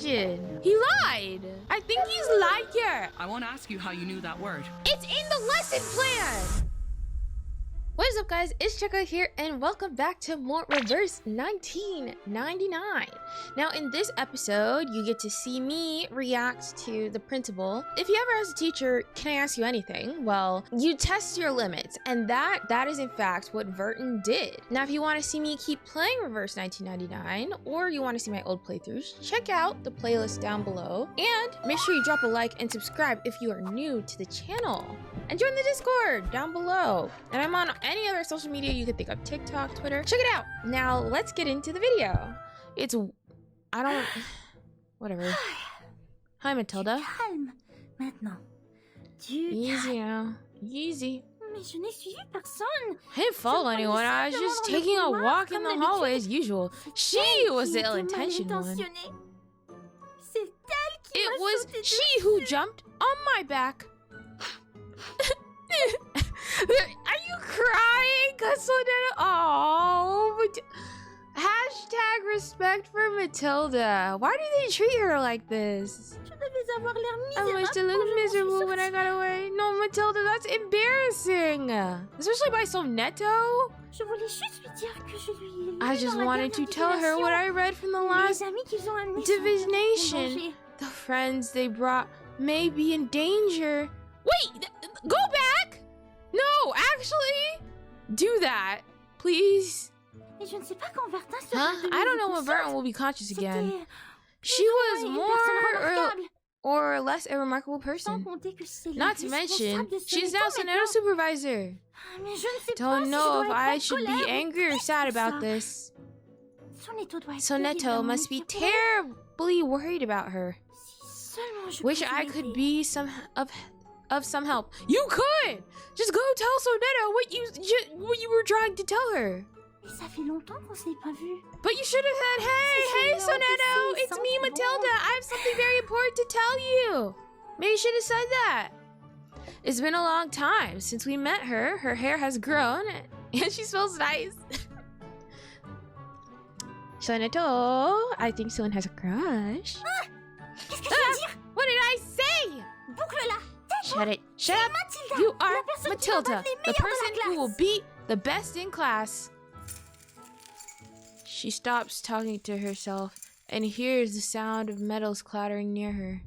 question. He lied. I think he's liar. I won't ask you how you knew that word. It's in the lesson plan. What is up, guys? It's Cheko here, and welcome back to more Reverse 1999. Now, in this episode, you get to see me react to the principal. If you ever ask a teacher, can I ask you anything? Well, you test your limits, and that is in fact what Verton did. Now, if you want to see me keep playing Reverse 1999, or you want to see my old playthroughs, check out the playlist down below, and make sure you drop a like and subscribe if you are new to the channel. And join the Discord down below. And I'm on any other social media you could think of, TikTok, Twitter. Check it out. Now let's get into the video. Whatever. Hi, Matilda. Calme maintenant. Easy now. Easy. Mais je n'ai suivi personne. I didn't follow anyone. I was just taking a walk in the hallway as usual. She was the ill-intentioned one. It was she who jumped on my back. Are you crying? Oh, hashtag respect for Matilda. Why do they treat her like this? I must have looked miserable when I got away. No, Matilda, that's embarrassing. Especially by Sonetto. I just wanted to tell her what I read from the last divination. The friends they brought may be in danger. Wait, go back! No, actually, do that, please. Huh? I don't know when Verton will be conscious again. She was more or less a remarkable person. Not to mention, she's now Sonetto's supervisor. Don't know if I should be angry or sad about this. Sonetto must be terribly worried about her. Wish I could be of some help. You could! Just go tell Sonetto what you were trying to tell her. But you should have said, hey, Sonetto, it's me, Matilda. I have something very important to tell you. Maybe you should have said that. It's been a long time since we met her. Her hair has grown, and she smells nice. Sonetto, I think someone has a crush. What did I say? Shut it. Shut up. You are Matilda, the person who will beat the best in class. She stops talking to herself and hears the sound of metals clattering near her.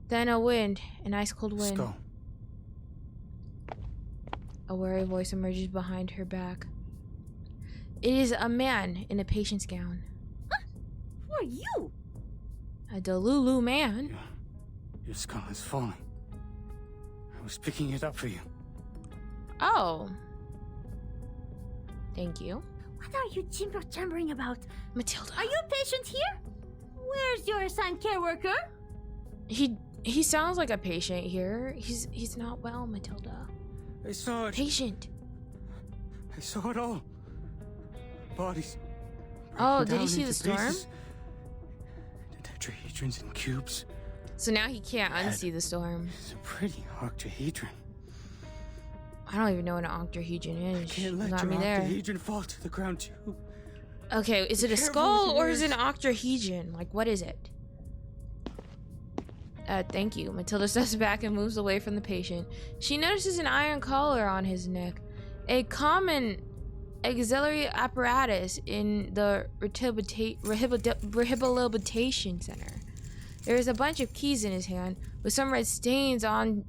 Then an ice cold wind. Let's go. A wary voice emerges behind her back. It is a man in a patient's gown. Who are you? A Delulu man. Your skull is falling. I was picking it up for you. Oh. Thank you. What are you chambering about? Matilda. Are you a patient here? Where's your assigned care worker? He sounds like a patient here. He's not well, Matilda. I saw it. Patient. I saw it all. Bodies. Oh, did he see the storm? Tetrahedrons and cubes. So now he can't unsee the storm. It's a pretty octahedron. I don't even know what an octahedron is. I can't You let got your me there. octahedron fall to the ground too. Okay, is it a Careful skull with or is it an yours. octahedron? Like, what is it? Thank you. Matilda steps back and moves away from the patient. She notices an iron collar on his neck. A common auxiliary apparatus in the rehabilitation center. There is a bunch of keys in his hand with some red stains on.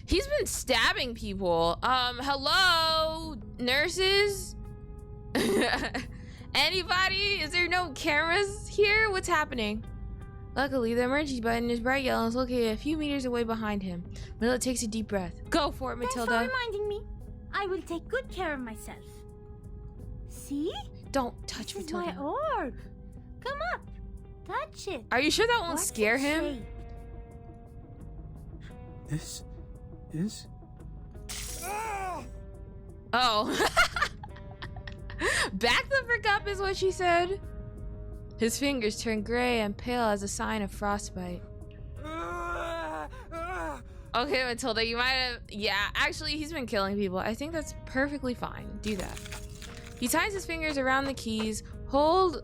He's been stabbing people. Hello, nurses? Anybody? Is there no cameras here? What's happening? Luckily, the emergency button is bright yellow and is located a few meters away behind him. Matilda takes a deep breath. Go for it, Matilda. Thanks for reminding me. I will take good care of myself. See? Don't touch This is Matilda. my orb. Come up. Touch it. Are you sure that won't Watch scare its him? shape. This is. Oh. Back the frick up is what she said. His fingers turn gray and pale as a sign of frostbite. Okay, Matilda, you might have... Yeah, actually, he's been killing people. I think that's perfectly fine. Do that. He ties his fingers around the keys, hold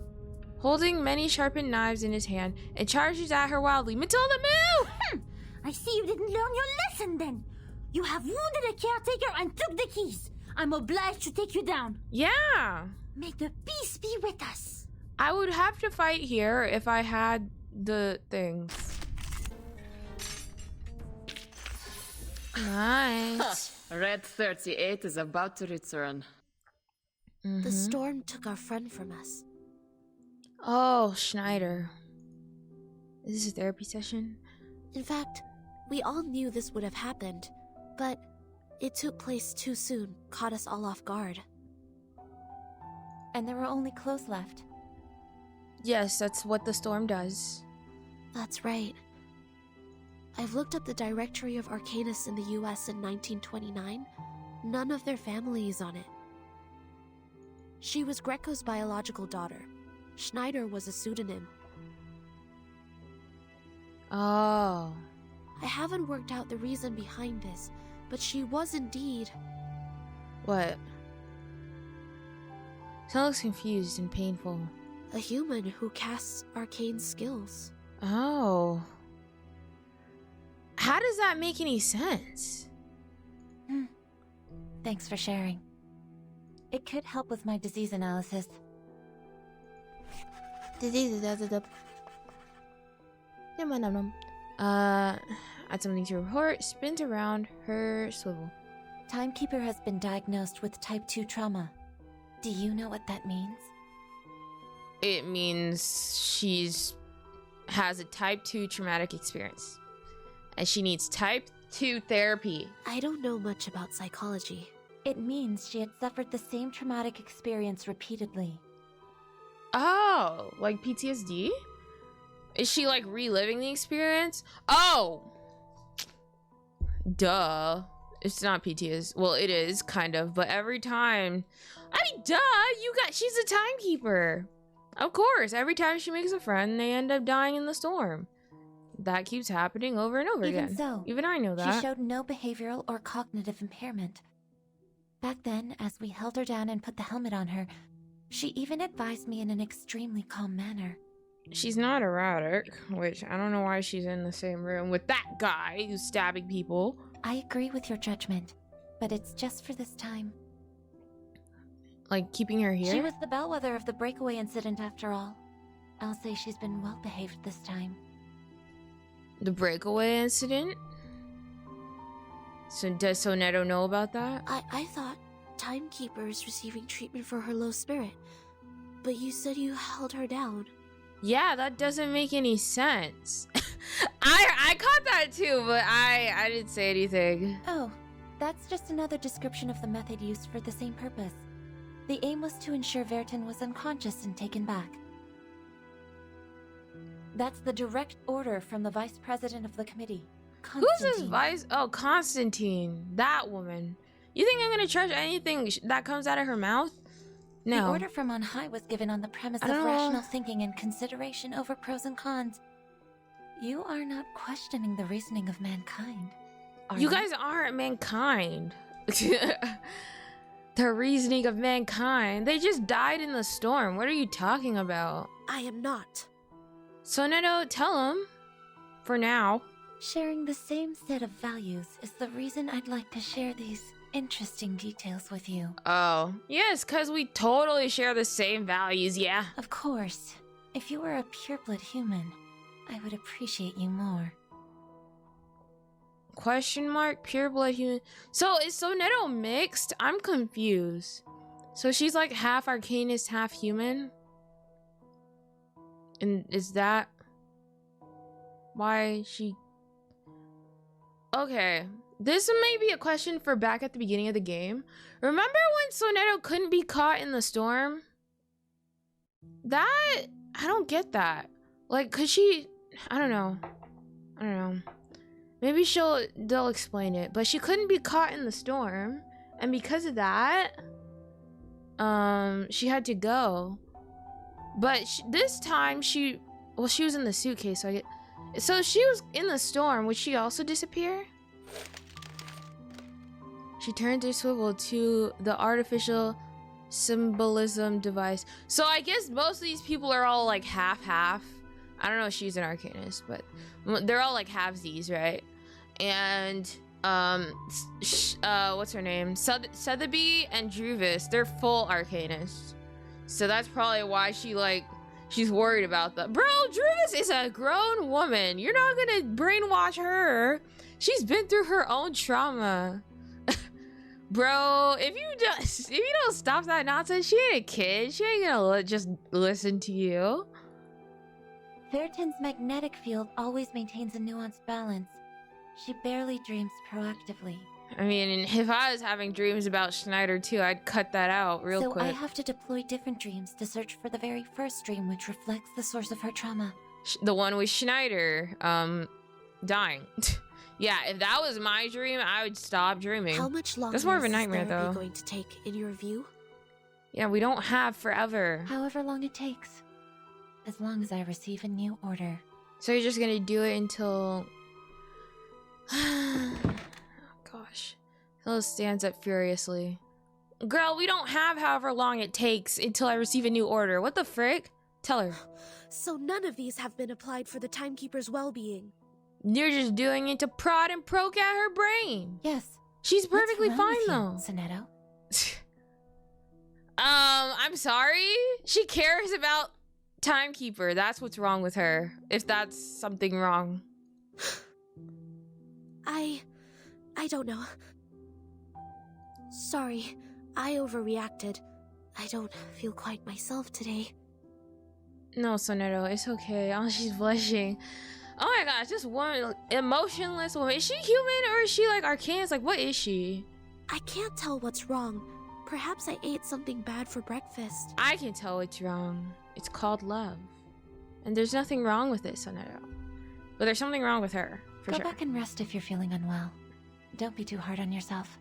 holding many sharpened knives in his hand, and charges at her wildly. Matilda, move! I see you didn't learn your lesson then. You have wounded a caretaker and took the keys. I'm obliged to take you down. Yeah. May the peace be with us. I would have to fight here if I had the things. Nice. Red 38 is about to return. The storm took our friend from us. Oh, Schneider. Is this a therapy session? In fact, we all knew this would have happened, but it took place too soon, caught us all off guard. And there were only clothes left. Yes, that's what the storm does. That's right. I've looked up the directory of Arcanists in the US in 1929. None of their family is on it. She was Greco's biological daughter. Schneider was a pseudonym. Oh. I haven't worked out the reason behind this, but she was indeed... What? She looks confused and painful. a human who casts arcane skills. Oh. How does that make any sense? Thanks for sharing. It could help with my disease analysis. Add something to report. Spins around her swivel. Timekeeper has been diagnosed with type 2 trauma. Do you know what that means? It means she's has a type 2 traumatic experience. And she needs type 2 therapy. I don't know much about psychology. It means she had suffered the same traumatic experience repeatedly. Oh, like PTSD? Is she like reliving the experience? Oh! Duh. It's not PTSD. Well, it is kind of, but every time. I mean, duh! She's a timekeeper. Of course, every time she makes a friend, they end up dying in the storm. That keeps happening over and over again. Even so, even I know that. She showed no behavioral or cognitive impairment. Back then, as we held her down and put the helmet on her, she even advised me in an extremely calm manner. She's not erratic, which I don't know why she's in the same room with that guy who's stabbing people. I agree with your judgment, but it's just for this time. Like, keeping her here? She was the bellwether of the breakaway incident after all. I'll say she's been well behaved this time. The breakaway incident? So does Soneto know about that? I thought Timekeeper is receiving treatment for her low spirit, but you said you held her down. Yeah, that doesn't make any sense. I caught that too, but I didn't say anything. Oh, that's just another description of the method used for the same purpose. The aim was to ensure Vertin was unconscious and taken back. That's the direct order from the vice president of the committee, Constantine. Who's this vice? Oh, Constantine. That woman. You think I'm gonna trust anything that comes out of her mouth? No. The order from on high was given on the premise of rational thinking and consideration over pros and cons. You are not questioning the reasoning of mankind, are you? You guys aren't mankind. The reasoning of mankind. They just died in the storm. What are you talking about? I am not. Soneto, tell him. For now. Sharing the same set of values is the reason I'd like to share these interesting details with you. Oh, yes, because we totally share the same values, yeah. Of course. If you were a pureblood human, I would appreciate you more. Question mark, pureblood human. So is Soneto mixed? I'm confused. So she's like half arcanist, half human? And is that why she... Okay, this may be a question for back at the beginning of the game. Remember when Soneto couldn't be caught in the storm? That... I don't get that. Like, cause she... I don't know. Maybe they'll explain it. But she couldn't be caught in the storm. And because of that... she had to go. But this time she was in the suitcase, so she was in the storm. Would she also disappear? She turned her swivel to the artificial Symbolism device. So I guess most of these people are all like half. I don't know if she's an arcanist, but they're all like halvesies, right? And what's her name? Sotheby and Druvis, they're full arcanists. So that's probably why she's worried about that. Bro, Druvis is a grown woman. You're not gonna brainwash her. She's been through her own trauma. Bro, if you don't stop that nonsense, she ain't a kid. She ain't gonna just listen to you. Vertin's magnetic field always maintains a nuanced balance. She barely dreams proactively. I mean, if I was having dreams about Schneider too, I'd cut that out real quick. So I have to deploy different dreams to search for the very first dream which reflects the source of her trauma. The one with Schneider, dying. Yeah, if that was my dream, I would stop dreaming. How much longer That's more of a is nightmare, therapy though. going to take, in your view? Yeah, we don't have forever. However long it takes. As long as I receive a new order. So you're just gonna do it until... Gosh. Phyllis stands up furiously. Girl, we don't have however long it takes until I receive a new order. What the frick? Tell her. So none of these have been applied for the Timekeeper's well-being. You're just doing it to prod and poke at her brain. Yes. She's perfectly What's wrong fine, with though. you, Sonetto? I'm sorry? She cares about Timekeeper. That's what's wrong with her. If that's something wrong. I don't know. Sorry, I overreacted. I don't feel quite myself today. No, Sonetto, it's okay. Oh, she's blushing. Oh my gosh, this woman, emotionless woman. Is she human or is she like Arcanist? Like, what is she? I can't tell what's wrong. Perhaps I ate something bad for breakfast. I can tell what's wrong. It's called love. And there's nothing wrong with it, Sonetto. But there's something wrong with her, for Go sure. back and rest if you're feeling unwell. Don't be too hard on yourself.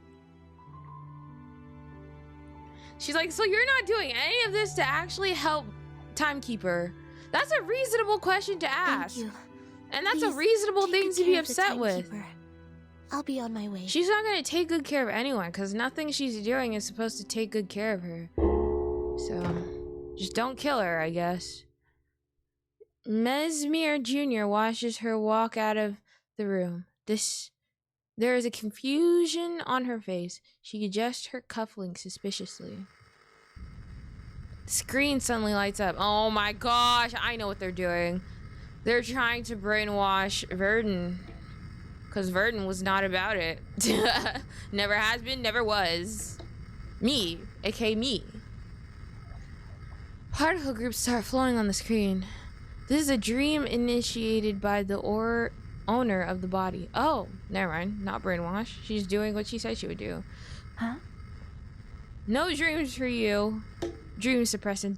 She's like, so you're not doing any of this to actually help Timekeeper? That's a reasonable question to ask. Thank you. And that's Please, a reasonable take thing good to be care of the upset with. Timekeeper. I'll be on my way. She's not going to take good care of anyone because nothing she's doing is supposed to take good care of her. So, just don't kill her, I guess. Mesmer Jr. watches her walk out of the room. There is a confusion on her face. She adjusts her cufflinks suspiciously. The screen suddenly lights up. Oh my gosh, I know what they're doing. They're trying to brainwash Verdun. Because Verdun was not about it. Never has been, never was. Me, aka me. Particle groups start flowing on the screen. This is a dream initiated by the owner of the body. Oh, never mind. Not brainwash. She's doing what she said she would do. Huh? No dreams for you. Dream suppressant.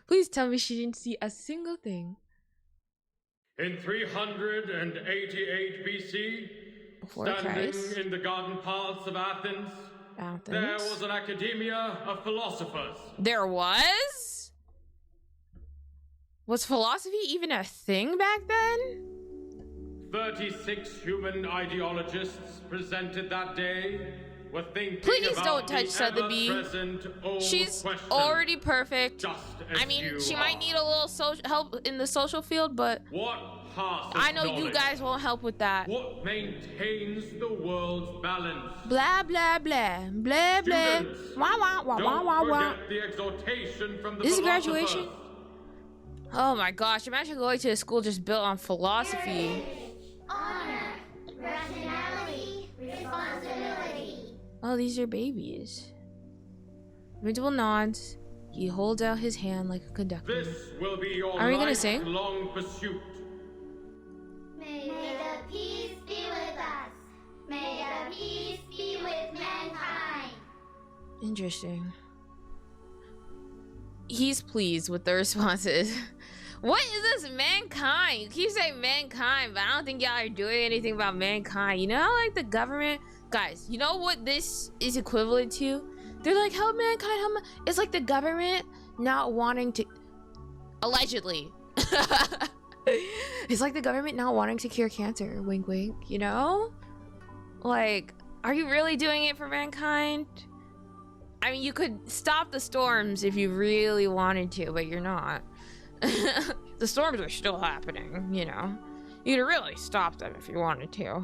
Please tell me she didn't see a single thing. In 388 BC, Before standing Christ. in the garden paths of Athens, there was an academia of philosophers. There was? Was philosophy even a thing back then? 36 human ideologists presented that day were thinking Please about don't touch the Sotheby. ever-present old She's question, already perfect. just as I mean, you she are. might need a little help in the social field, but What passes I know you knowledge? guys won't help with that. What maintains the world's balance? Blah, blah, blah. Blah, blah. Students, Wah, wah, wah, wah, wah, don't wah. forget the exhortation from the This is philosophers. graduation? Oh my gosh, imagine going to a school just built on philosophy. Honor, rationality, responsibility. Oh, these are babies. Principal nods. He holds out his hand like a conductor. This will be your Are we gonna sing? lifelong pursuit. May the peace be with us. May the peace be with mankind. Interesting. He's pleased with the responses. What is this mankind? You keep saying mankind, but I don't think y'all are doing anything about mankind. You know how like the government, guys, you know what this is equivalent to? They're like, help mankind, help it's like the government not wanting to, allegedly. It's like the government not wanting to cure cancer, wink wink, you know? Like, are you really doing it for mankind? I mean, you could stop the storms if you really wanted to, but you're not. The storms are still happening, you know. You could really stop them if you wanted to.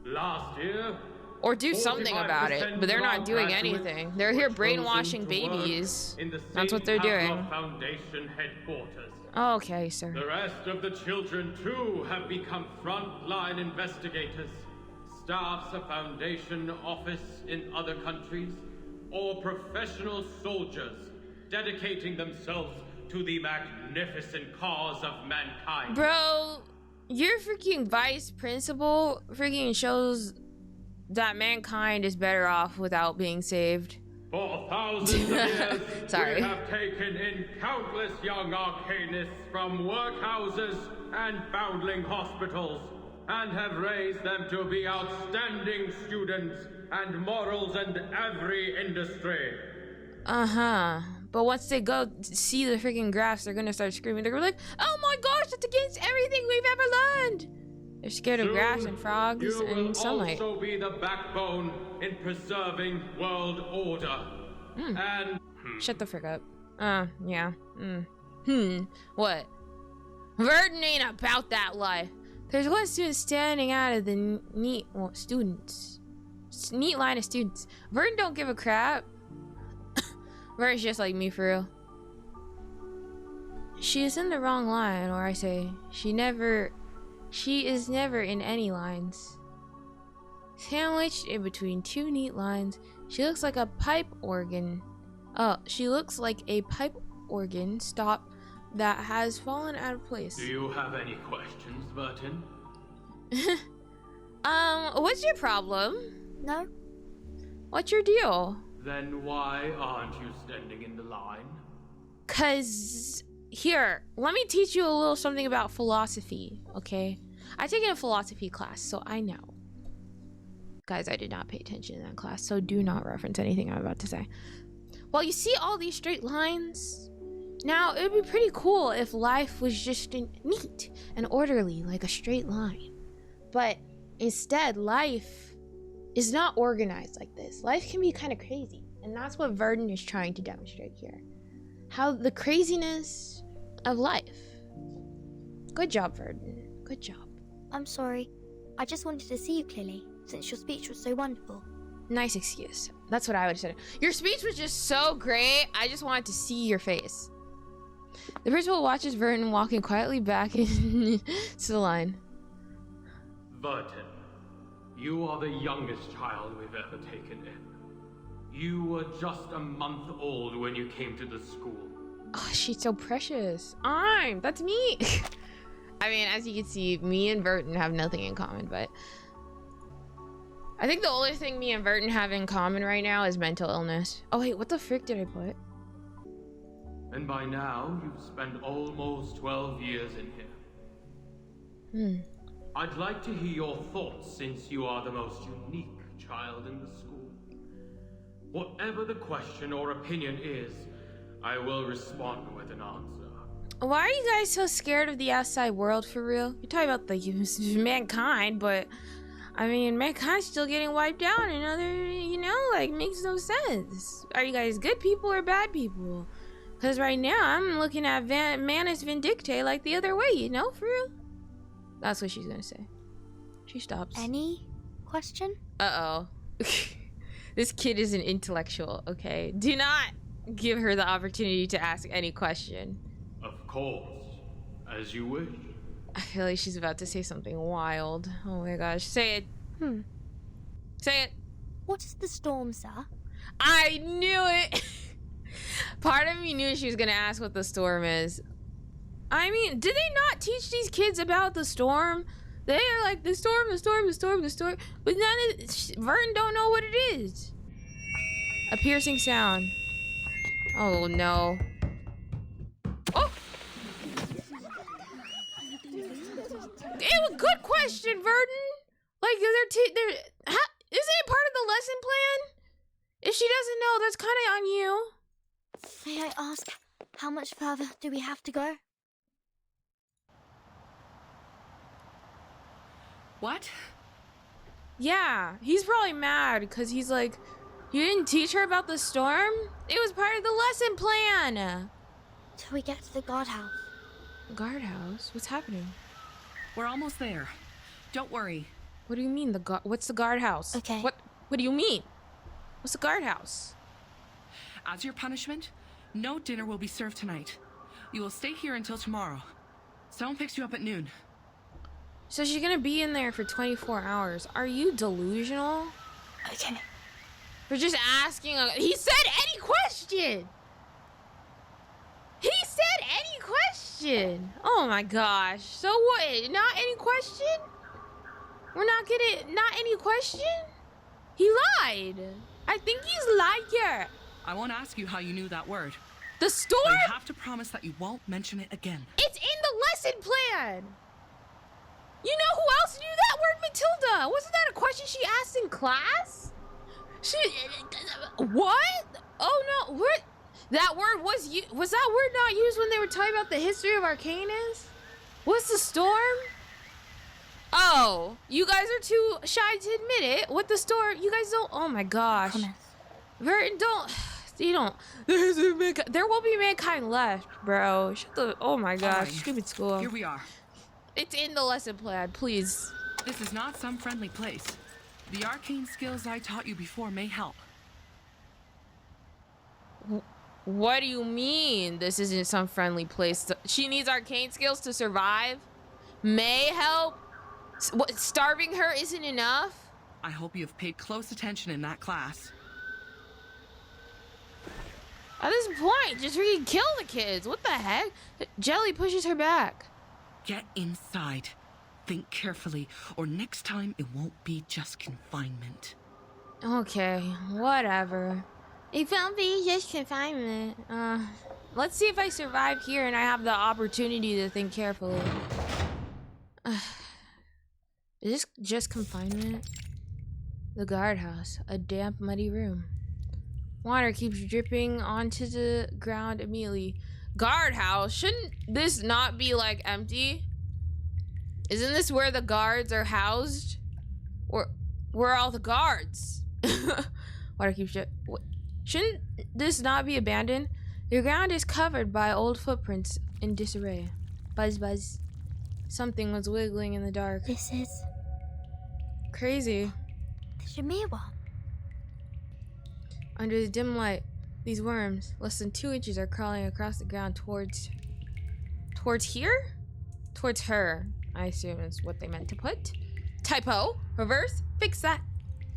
Last year, or do something about it, but they're not doing anything. They're here brainwashing babies. That's what they're doing. Foundation headquarters. Okay, sir. The rest of the children, too, have become frontline investigators. Staffs a Foundation office in other countries, or professional soldiers dedicating themselves to the magnificent cause of mankind. Bro, your freaking vice principal freaking shows that mankind is better off without being saved. For thousands of years, Sorry. we have taken in countless young arcanists from workhouses and foundling hospitals, and have raised them to be outstanding students and models in every industry. Uh-huh. But once they go see the freaking graphs, they're gonna start screaming. They're like, oh my gosh, that's against everything we've ever learned. They're scared of graphs and frogs and sunlight. You will also be the backbone in preserving world order. And... Shut the frick up. Yeah. What? Verdun ain't about that life. There's one student standing out of the neat line of students. Verdun don't give a crap. Verdun's just like me for real. She is in the wrong line, or I say, she is never in any lines. Sandwiched in between two neat lines, she looks like a pipe organ. She looks like a pipe organ stop that has fallen out of place. Do you have any questions, Burton? What's your problem? No. What's your deal? Then why aren't you standing in the line? 'Cause here, let me teach you a little something about philosophy, okay? I taken a philosophy class, so I know. Guys, I did not pay attention in that class, so do not reference anything I'm about to say. Well, you see all these straight lines? Now, it would be pretty cool if life was just neat and orderly, like a straight line. But instead, life is not organized like this. Life can be kind of crazy, and that's what Verdun is trying to demonstrate here. How the craziness of life. Good job, Verdun. Good job. I'm sorry. I just wanted to see you clearly, since your speech was so wonderful. Nice excuse. That's what I would have said. Your speech was just so great. I just wanted to see your face. The principal watches Verdun walking quietly back into the line. Burton, you are the youngest child we've ever taken in. You were just a month old when you came to the school. Oh, she's so precious. That's me. I mean, as you can see, me and Verdun have nothing in common, but I think the only thing me and Verdun have in common right now is mental illness. Oh wait, what the frick did I put? And by now, you've spent almost 12 years in here. I'd like to hear your thoughts, since you are the most unique child in the school. Whatever the question or opinion is, I will respond with an answer. Why are you guys so scared of the outside world for real? You're talking about the mankind, but I mean, mankind's still getting wiped out and other, makes no sense. Are you guys good people or bad people? Because right now, I'm looking at Manus Vindictae like the other way, for real? That's what she's gonna say. She stops. Any question? Uh-oh. This kid is an intellectual, okay? Do not give her the opportunity to ask any question. Of course. As you wish. I feel like she's about to say something wild. Oh my gosh. Say it. Say it. What is the storm, sir? I knew it! Part of me knew she was gonna ask what the storm is. I mean, did they not teach these kids about the storm? They are like, the storm. But Verdun don't know what it is. A piercing sound. Oh no. Oh! Good question, Verdun. Like, isn't it part of the lesson plan? If she doesn't know, that's kind of on you. May I ask, how much further do we have to go? What? Yeah, he's probably mad because he's like, You didn't teach her about the storm? It was part of the lesson plan. Till we get to the guardhouse. Guardhouse? What's happening? We're almost there. Don't worry. What do you mean what's the guardhouse? Okay. What do you mean? What's the guardhouse? As your punishment, no dinner will be served tonight. You will stay here until tomorrow. Someone picks you up at noon. So she's gonna be in there for 24 hours. Are you delusional? Okay. For just asking he said any question! He said any question! Oh my gosh. So what? Not any question? We're not getting not any question? He lied. I think he's liar. I won't ask you how you knew that word. The storm? But you have to promise that you won't mention it again. It's in the lesson plan. You know who else knew that word, Matilda? Wasn't that a question she asked in class? What? Oh no, what? That word was that word not used when they were talking about the history of Arcanus? What's the storm? Oh, you guys are too shy to admit it. What the storm? You guys don't. Oh my gosh. Vertin, don't. You don't. There will be mankind left, bro. Shut the. Oh my gosh. Right. Stupid school. Here we are. It's in the lesson plan, please. This is not some friendly place. The arcane skills I taught you before may help. What do you mean this isn't some friendly place? She needs arcane skills to survive? May help? What, starving her isn't enough? I hope you have paid close attention in that class. At this point, just freaking kill the kids. What the heck? Jelly pushes her back. Get inside. Think carefully, or next time it won't be just confinement. Okay, whatever. It won't be just confinement. Let's see if I survive here and I have the opportunity to think carefully. Is this just confinement? The guardhouse, a damp, muddy room. Water keeps dripping onto the ground immediately. Guardhouse? Shouldn't this not be like empty? Isn't this where the guards are housed? Or where are all the guards? Water keeps dripping. Shouldn't this not be abandoned? The ground is covered by old footprints in disarray. Buzz, buzz. Something was wiggling in the dark. This is crazy. the Shamir one. Under the dim light, these worms, less than 2 inches, are crawling across the ground towards here? Towards her, I assume is what they meant to put. Typo, reverse, fix that.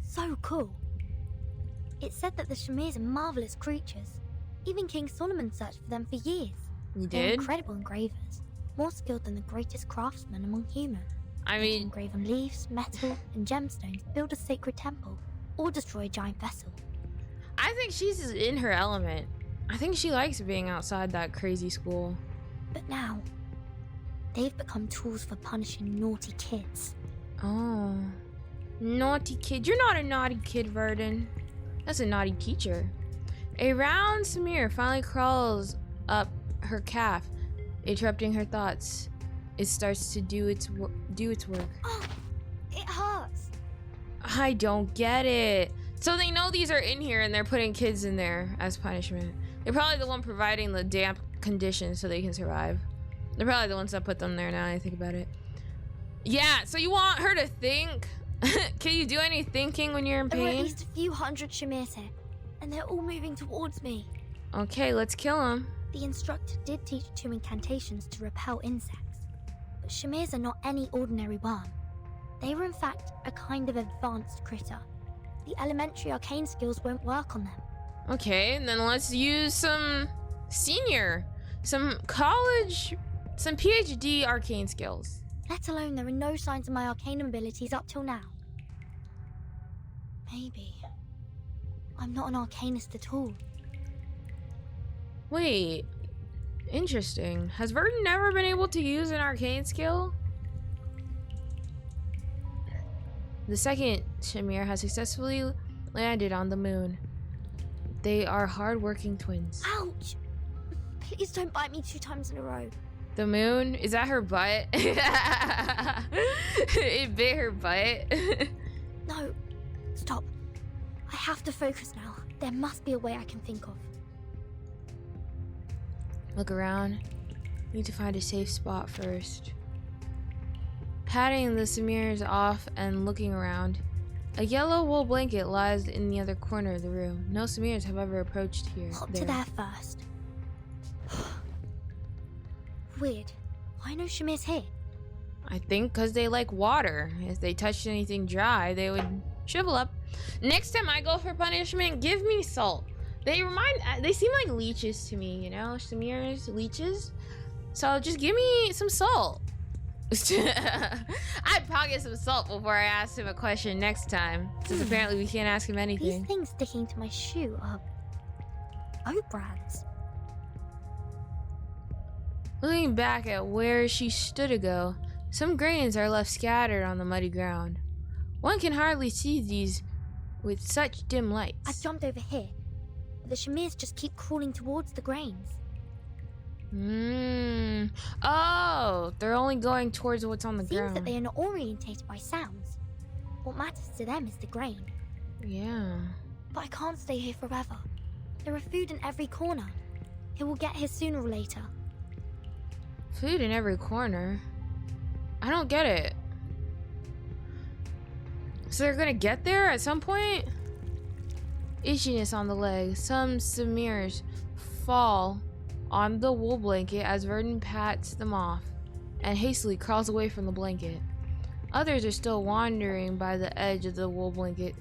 So cool. It said that the Shamirs are marvelous creatures. Even King Solomon searched for them for years. You They're did? incredible engravers, more skilled than the greatest craftsmen among humans. I They can mean, engrave on leaves, metal, and gemstones, build a sacred temple, or destroy a giant vessel. I think she's in her element. I think she likes being outside that crazy school. But now, they've become tools for punishing naughty kids. Oh. Naughty kid. You're not a naughty kid, Verdin. That's a naughty teacher. A round smear finally crawls up her calf, interrupting her thoughts. It starts to do its work. Oh, it hurts. I don't get it. So they know these are in here and they're putting kids in there as punishment. They're probably the one providing the damp conditions so they can survive. They're probably the ones that put them there now I think about it. Yeah, so you want her to think? Can you do any thinking when you're in There are at pain? least a few hundred Shamirs here, and they're all moving towards me. Okay, let's kill them. The instructor did teach 2 incantations to repel insects, but Shamirs are not any ordinary worm. They were in fact a kind of advanced critter. The elementary arcane skills won't work on them. Okay, and then let's use some college, some PhD arcane skills. Let alone there are no signs of my arcane abilities up till now. Maybe I'm not an arcanist at all. Wait, interesting. Has Verdin never been able to use an arcane skill? The second Shamir has successfully landed on the moon. They are hard-working twins. Ouch! Please don't bite me 2 times in a row. The moon? Is that her butt? It bit her butt. No, stop. I have to focus now. There must be a way I can think of. Look around. Need to find a safe spot first. Patting the smears off and looking around. A yellow wool blanket lies in the other corner of the room. No smears have ever approached here. Hop to there first. Weird. Why no Shamir's here? I think because they like water. If they touched anything dry, they would shrivel up. Next time I go for punishment, give me salt. They seem like leeches to me, you know? Smears, leeches. So just give me some salt. I'd pocket some salt before I ask him a question next time. Since apparently we can't ask him anything. These things sticking to my shoe are oat brands. Looking back at where she stood ago, some grains are left scattered on the muddy ground. One can hardly see these with such dim lights. I jumped over here, but the Shamirs just keep crawling towards the grains. Oh, they're only going towards what's on the Seems ground. that they are not orientated by sounds. What matters to them is the grain. Yeah. But I can't stay here forever. There are food in every corner. It will get here sooner or later. Food in every corner? I don't get it. So they're gonna get there at some point? Itchiness on the leg. Some smears fall on the wool blanket as Verdon pats them off and hastily crawls away from the blanket. Others are still wandering by the edge of the wool blanket.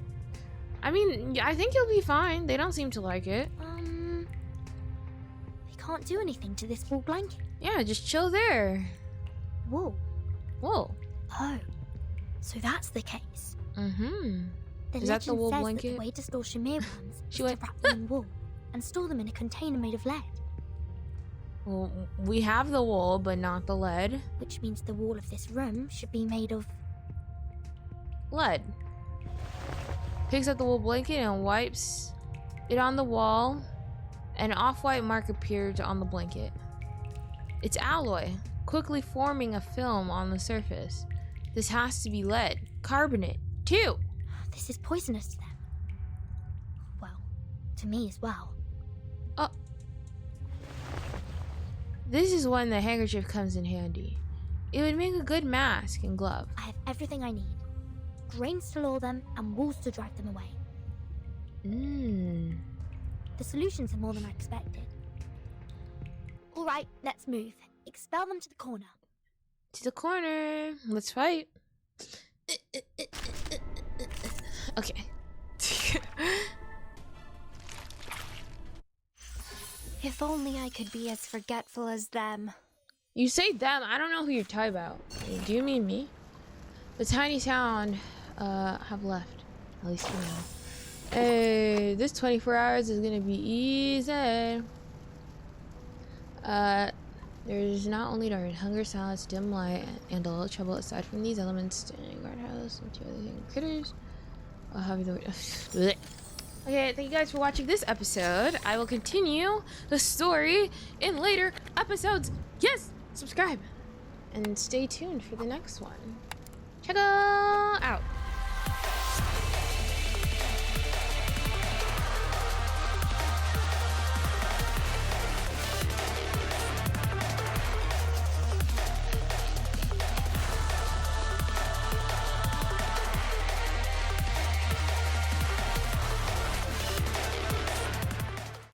I mean, I think you'll be fine. They don't seem to like it. They can't do anything to this wool blanket. Yeah, just chill there. Wool? Wool. Oh, so that's the case. Mm-hmm. The Is that the legend wool says blanket? that the way to store Shamir worms is She to went, wrap them in wool and store them in a container made of lead. Well, we have the wool, but not the lead. Which means the wall of this room should be made of... lead. Picks up the wool blanket and wipes it on the wall. An off-white mark appears on the blanket. It's alloy, quickly forming a film on the surface. This has to be lead. Carbonate, too. This is poisonous to them. Well, to me as well. Oh. This is when the handkerchief comes in handy. It would make a good mask and glove. I have everything I need. Grains to lure them and walls to drive them away. The solutions are more than I expected. All right, let's move. Expel them to the corner. To the corner. Let's fight. Okay. If only I could be as forgetful as them. You say them, I don't know who you're talking about. Do you mean me? The tiny town have left. At least for now. Hey, this 24 hours is gonna be easy. There's not only dark hunger, silence, dim light, and a little trouble aside from these elements. Standing guardhouse and two other hidden critters. I'll have you the Okay, thank you guys for watching this episode. I will continue the story in later episodes. Yes, subscribe and stay tuned for the next one. Cheko out.